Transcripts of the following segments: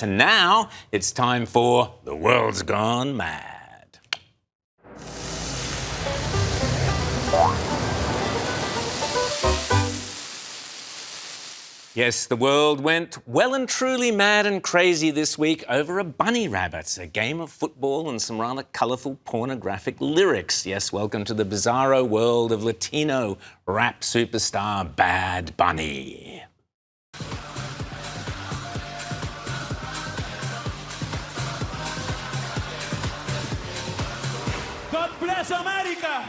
And now it's time for The World's Gone Mad. Yes, the world went well and truly mad and crazy this week over a bunny rabbit, a game of football and some rather colourful pornographic lyrics. Yes, welcome to the bizarro world of Latino rap superstar Bad Bunny. God bless America!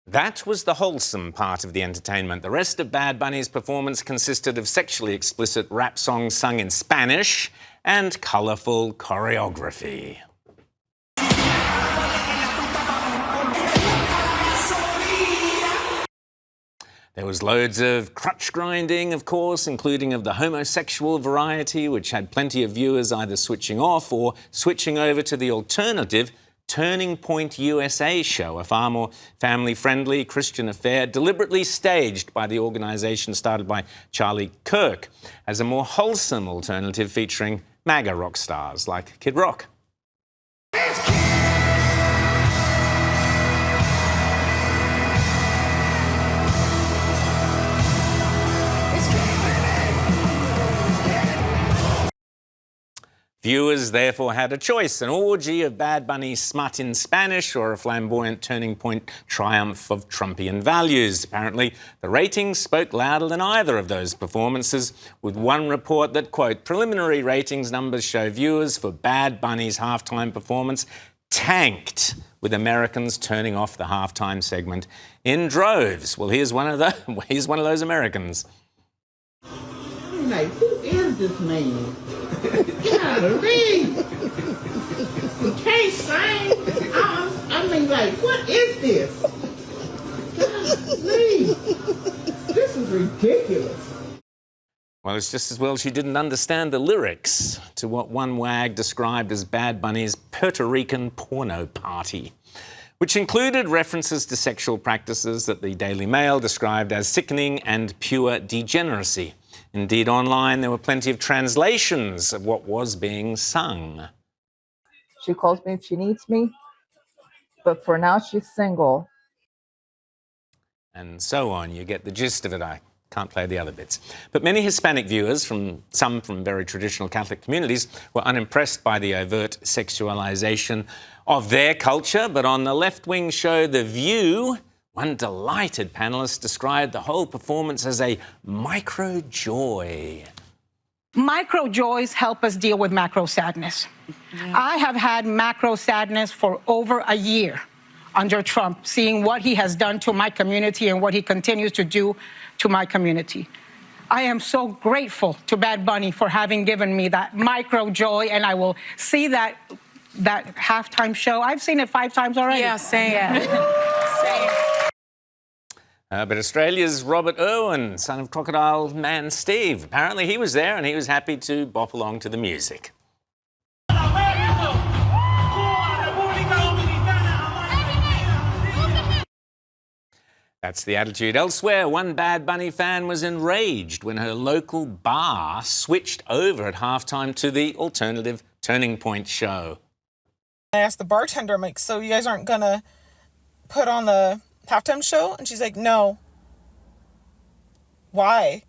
That was the wholesome part of the entertainment. The rest of Bad Bunny's performance consisted of sexually explicit rap songs sung in Spanish and colourful choreography. There was loads of crutch grinding, of course, including of the homosexual variety, which had plenty of viewers either switching off or switching over to the alternative Turning Point USA show, a far more family-friendly Christian affair deliberately staged by the organisation started by Charlie Kirk as a more wholesome alternative featuring MAGA rock stars like Kid Rock. Viewers therefore had a choice, an orgy of Bad Bunny smut in Spanish or a flamboyant Turning Point triumph of Trumpian values. Apparently, the ratings spoke louder than either of those performances, with one report that, quote, preliminary ratings numbers show viewers for Bad Bunny's halftime performance tanked, with Americans turning off the halftime segment in droves. Well, here's one of those Americans. I'm like, who is this man? Golly! He can't sing. I mean, like, what is this? Golly! This is ridiculous. Well, it's just as well she didn't understand the lyrics to what one wag described as Bad Bunny's Puerto Rican porno party, which included references to sexual practices that the Daily Mail described as sickening and pure degeneracy. Indeed, online there were plenty of translations of what was being sung. She calls me if she needs me, but for now she's single. And so on. You get the gist of it. I can't play the other bits. But many Hispanic viewers, some from very traditional Catholic communities, were unimpressed by the overt sexualization of their culture. But on the left-wing show The View, one delighted panellist described the whole performance as a micro-joy. Micro-joys help us deal with macro-sadness. Yeah. I have had macro-sadness for over a year under Trump, seeing what he has done to my community and what he continues to do to my community. I am so grateful to Bad Bunny for having given me that micro-joy, and I will see that halftime show. I've seen it 5 times already. Yeah, same. Yeah. Same. But Australia's Robert Irwin, son of Crocodile Man Steve, apparently he was there and he was happy to bop along to the music. That's the attitude elsewhere. One Bad Bunny fan was enraged when her local bar switched over at halftime to the alternative Turning Point show. I asked the bartender, I'm like, so you guys aren't going to put on the halftime show? And she's like, no. Why?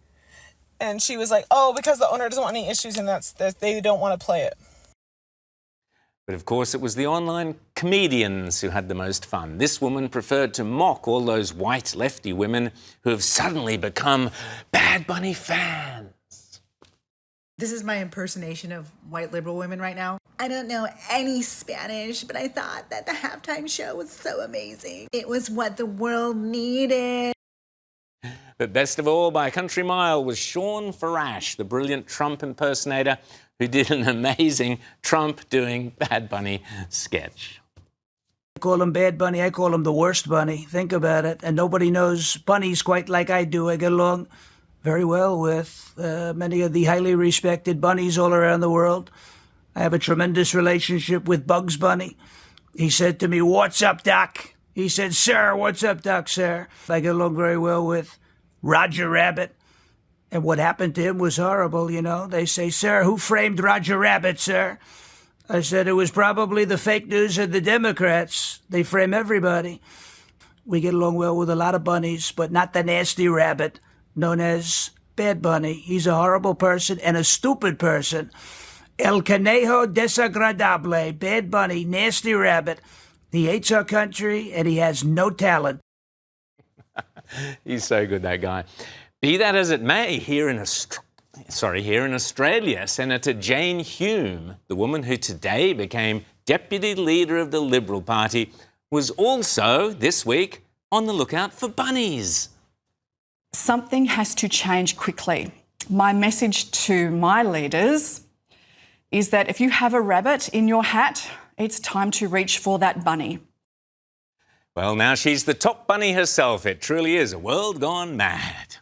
And she was like, oh, because the owner doesn't want any issues and they don't want to play it. But of course, it was the online comedians who had the most fun. This woman preferred to mock all those white lefty women who have suddenly become Bad Bunny fans. This is my impersonation of white liberal women right now. I don't know any Spanish, but I thought that the halftime show was so amazing. It was what the world needed. But best of all, by a country mile, was Sean Farash, the brilliant Trump impersonator who did an amazing Trump doing Bad Bunny sketch. I call him Bad Bunny. I call him the worst bunny. Think about it. And nobody knows bunnies quite like I do. I get along very well with many of the highly respected bunnies all around the world. I have a tremendous relationship with Bugs Bunny. He said to me, "What's up, Doc?" He said, "Sir, what's up, Doc, sir?" I get along very well with Roger Rabbit. And what happened to him was horrible, you know. They say, "Sir, who framed Roger Rabbit, sir?" I said, "It was probably the fake news of the Democrats. They frame everybody." We get along well with a lot of bunnies, but not the nasty rabbit known as Bad Bunny. He's a horrible person and a stupid person. El Conejo Desagradable, Bad Bunny, nasty rabbit. He hates our country and he has no talent. He's so good, that guy. Be that as it may, here in Australia, Senator Jane Hume, the woman who today became Deputy Leader of the Liberal Party, was also, this week, on the lookout for bunnies. Something has to change quickly. My message to my leaders is that if you have a rabbit in your hat, it's time to reach for that bunny. Well, now she's the top bunny herself. It truly is a world gone mad.